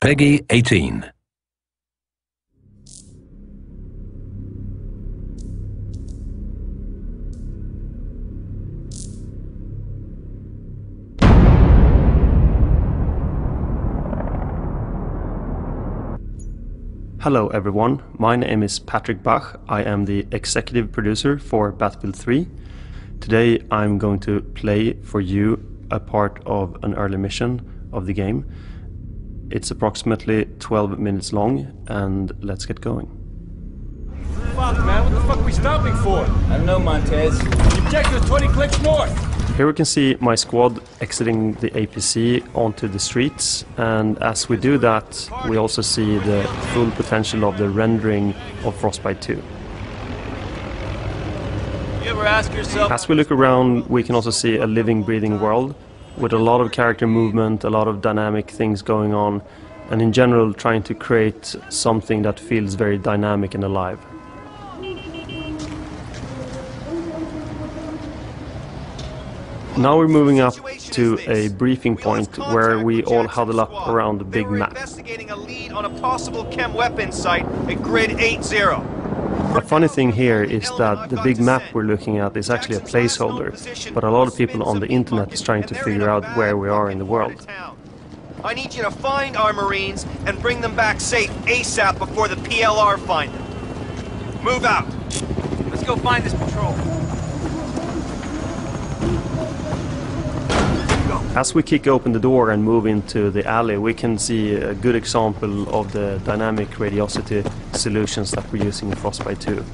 Peggy 18. Hello everyone, my name is Patrick Bach. I am the executive producer for Battlefield 3. Today I'm going to play for you a part of an early mission of the game. It's approximately 12 minutes long, and let's get going. Fuck man, what the fuck are we stopping for? I don't know, Montez. The objective is 20 clicks north. Here we can see my squad exiting the APC onto the streets, and as we do that we also see the full potential of the rendering of Frostbite 2. You ever ask yourself? As we look around we can also see a living, breathing world with a lot of character movement, a lot of dynamic things going on, and in general trying to create something that feels very dynamic and alive. Now we're moving up to a briefing point where we all huddle up around the big map. Investigating a lead on a possible chem weapons site at grid 80. A funny thing here is that the big map we're looking at is actually a placeholder, but a lot of people on the internet is trying to figure out where we are in the world. I need you to find our Marines and bring them back safe ASAP before the PLR find them. Move out. Let's go find this patrol. As we kick open the door and move into the alley, we can see a good example of the dynamic radiosity solutions that we're using in Frostbite 2.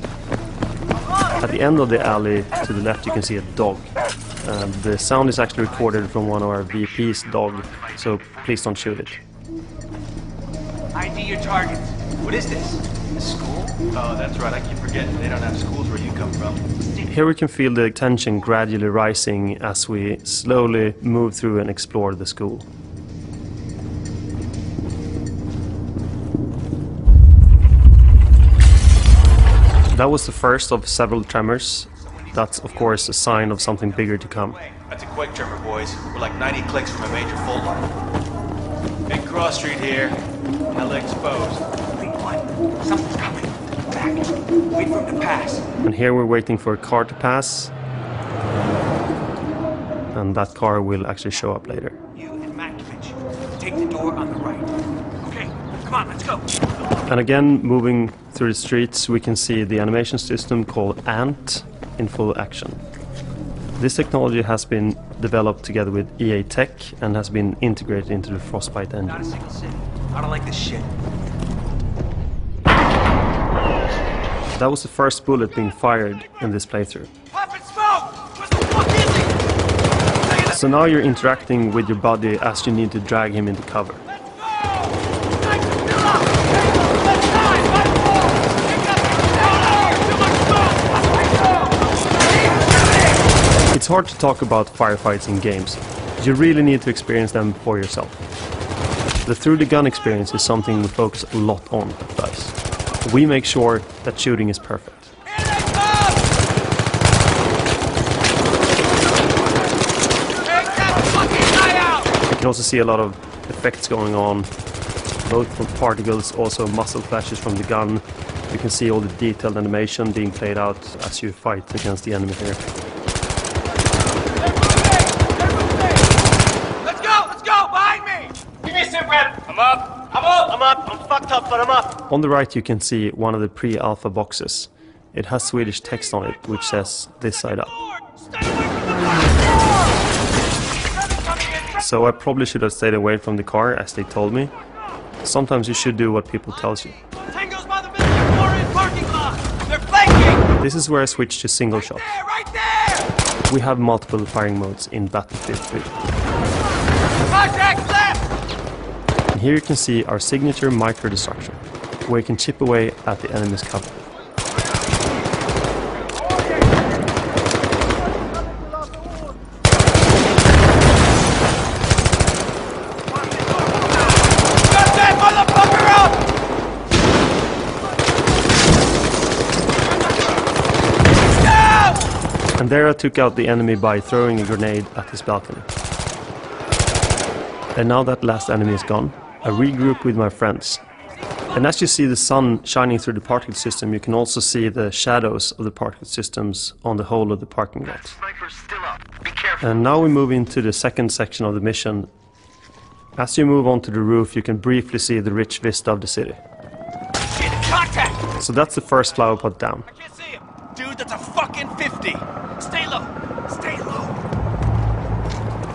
At the end of the alley to the left you can see a dog. The sound is actually recorded from one of our VP's dog, so please don't shoot it. ID your targets. What is this? A school? Oh, that's right. I keep forgetting they don't have schools where you come from. Here we can feel the tension gradually rising as we slowly move through and explore the school. That was the first of several tremors. That's of course a sign of something bigger to come. That's a quick tremor, boys. We're like 90 clicks from a major fault line. Big cross street here. Hella exposed. Something's coming. Back. Wait for him to pass. And here we're waiting for a car to pass. And that car will actually show up later. You and Makovich. Take the door on the right. Okay, come on, let's go. And again, moving through the streets, we can see the animation system called ANT in full action. This technology has been developed together with EA Tech and has been integrated into the Frostbite engine. Not a single city. I don't like this shit. That was the first bullet being fired in this playthrough. Poppin' smoke! Where the fuck is he? So now you're interacting with your buddy as you need to drag him into cover. It's hard to talk about firefights in games. You really need to experience them for yourself. The through-the-gun experience is something we focus a lot on at DICE. We make sure that shooting is perfect. You can also see a lot of effects going on, both from particles, also muzzle flashes from the gun. You can see all the detailed animation being played out as you fight against the enemy here. Let's go! Behind me! Give me a sit rep! I'm up! I'm fucked up, but I'm up. On the right you can see one of the pre-alpha boxes. It has Swedish text on it which says this side up. So I probably should have stayed away from the car as they told me. Sometimes you should do what people tell you. Tango's by the Mr. Warren parking lot. They're flanking. This is where I switch to single shot. Right there. We have multiple firing modes in Battlefield 3. Contact left. And here you can see our signature micro-destruction, where you can chip away at the enemy's cover. Got that motherfucker up! Down! And there I took out the enemy by throwing a grenade at his balcony. And now that last enemy is gone, I regroup with my friends. And as you see the sun shining through the particle system, you can also see the shadows of the particle systems on the whole of the parking lot. Sniper's still up. Be careful. And now we move into the second section of the mission. As you move onto the roof, you can briefly see the rich vista of the city. Shit, contact! So that's the first flower pot down. I can't see him. Dude, that's a fucking 50. Stay low. Stay low.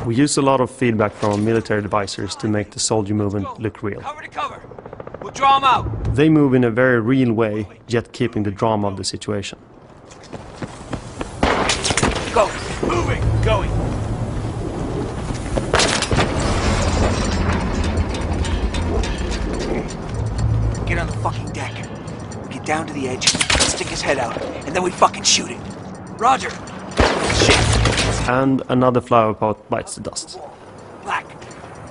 We use a lot of feedback from military advisors to make the soldier movement look real. Cover to cover. We'll draw him out. They move in a very real way, yet keeping the drama of the situation. Go. Moving. Going. Get on the fucking deck. Get down to the edge, stick his head out, and then we fucking shoot it. Roger. Shit. And another flower pot bites the dust. Black.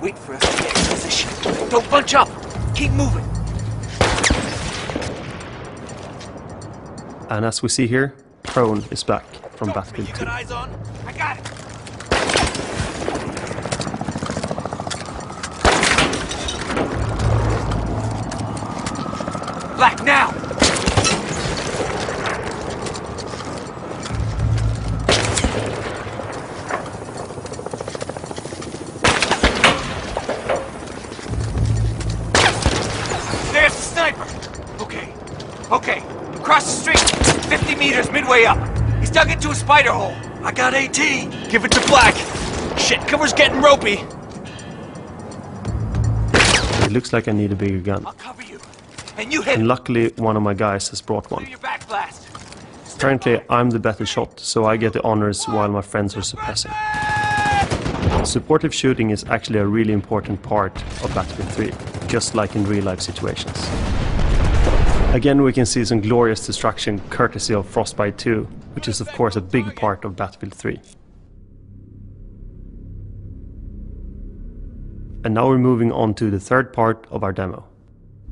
Wait for us to get in position. Don't bunch up. Keep moving. And as we see here, Prone is back from Battlefield You 2. got eyes on? I got it. Black, now! There's the sniper! Okay, okay. Across the street, 50 meters midway up. He's dug into a spider hole. I got AT. Give it to Black. Shit, cover's getting ropey. It looks like I need a bigger gun. I'll cover you. And you hit And him. luckily, one of my guys has brought Do one. your back blast. Apparently, I'm the better shot, so I get the honors while my friends are suppressing. Supportive shooting is actually a really important part of Battlefield 3, just like in real-life situations. Again, we can see some glorious destruction courtesy of Frostbite 2, which is of course a big part of Battlefield 3. And now we're moving on to the third part of our demo,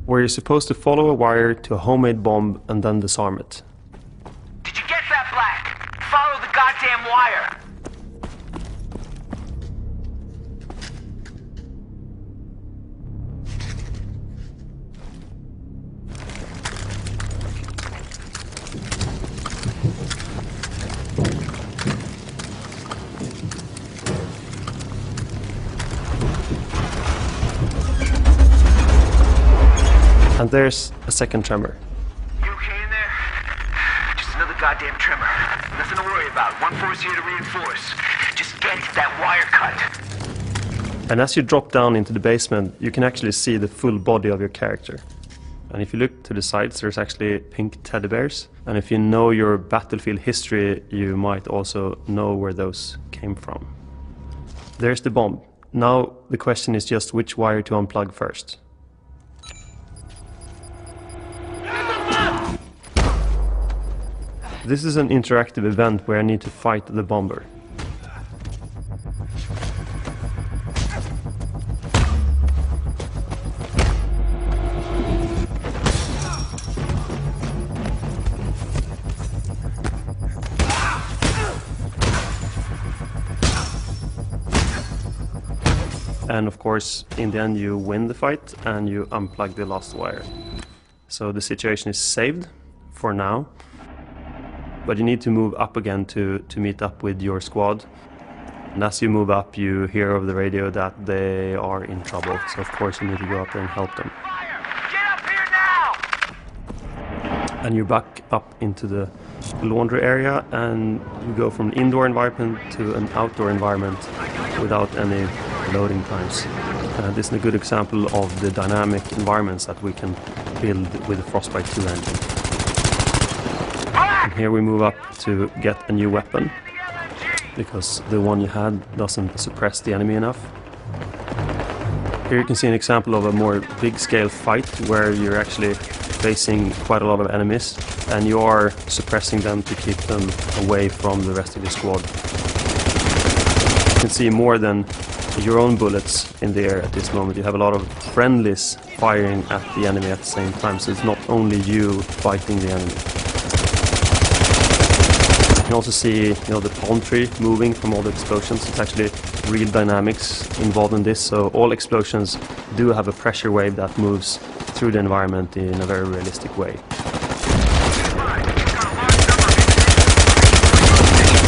where you're supposed to follow a wire to a homemade bomb and then disarm it. Did you get that, Black? Follow the goddamn wire. And there's a second tremor. You okay in there? Just another goddamn tremor. Nothing to worry about. One force here to reinforce. Just get that wire cut. And as you drop down into the basement, you can actually see the full body of your character. And if you look to the sides, there's actually pink teddy bears. And if you know your Battlefield history, you might also know where those came from. There's the bomb. Now the question is just which wire to unplug first. This is an interactive event where I need to fight the bomber. And of course, in the end you win the fight and you unplug the last wire. So the situation is saved for now. But you need to move up again to meet up with your squad. And as you move up, you hear over the radio that they are in trouble. So of course you need to go up there and help them. Get up here now! And you're back up into the laundry area and you go from an indoor environment to an outdoor environment without any loading times. This is a good example of the dynamic environments that we can build with the Frostbite 2 engine. And here we move up to get a new weapon, because the one you had doesn't suppress the enemy enough. Here you can see an example of a more big-scale fight where you're actually facing quite a lot of enemies and you are suppressing them to keep them away from the rest of your squad. You can see more than your own bullets in the air at this moment. You have a lot of friendlies firing at the enemy at the same time, so it's not only you fighting the enemy. You can also see, the palm tree moving from all the explosions. It's actually real dynamics involved in this, so all explosions do have a pressure wave that moves through the environment in a very realistic way.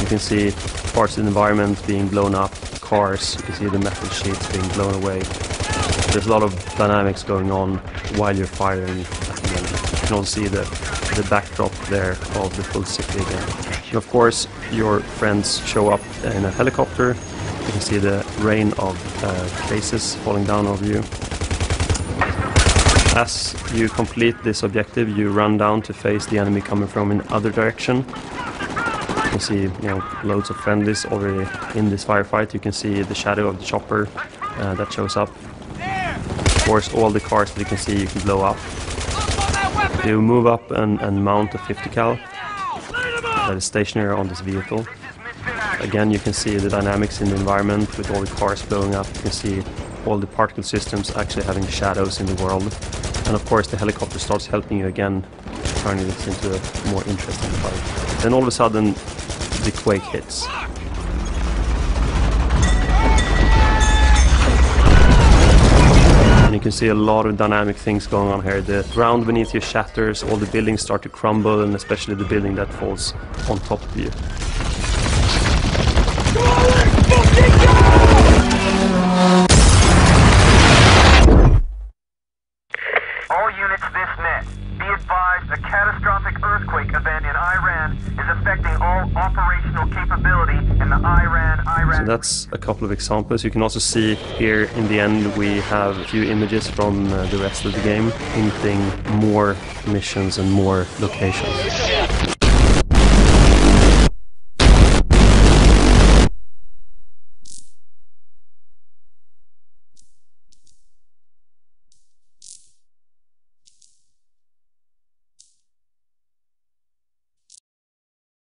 You can see parts of the environment being blown up, cars, you can see the metal sheets being blown away. There's a lot of dynamics going on while you're firing at the moment. You can also see the backdrop there of the full city again. And of course, your friends show up in a helicopter. You can see the rain of cases falling down over you. As you complete this objective, you run down to face the enemy coming from in other direction. You can see, loads of friendlies already in this firefight. You can see the shadow of the chopper that shows up. Of course, all the cars that you can see you can blow up. You move up and mount a 50 cal that is stationary on this vehicle. Again, you can see the dynamics in the environment with all the cars blowing up. You can see all the particle systems actually having shadows in the world. And of course, the helicopter starts helping you again, turning this into a more interesting fight. Then all of a sudden, the quake hits. And you can see a lot of dynamic things going on here. The ground beneath you shatters, all the buildings start to crumble, and especially the building that falls on top of you. All units this net. Be advised, a catastrophic earthquake event in Iran is affecting all operational capability in the Iran. So that's a couple of examples. You can also see here in the end we have a few images from the rest of the game, hinting more missions and more locations.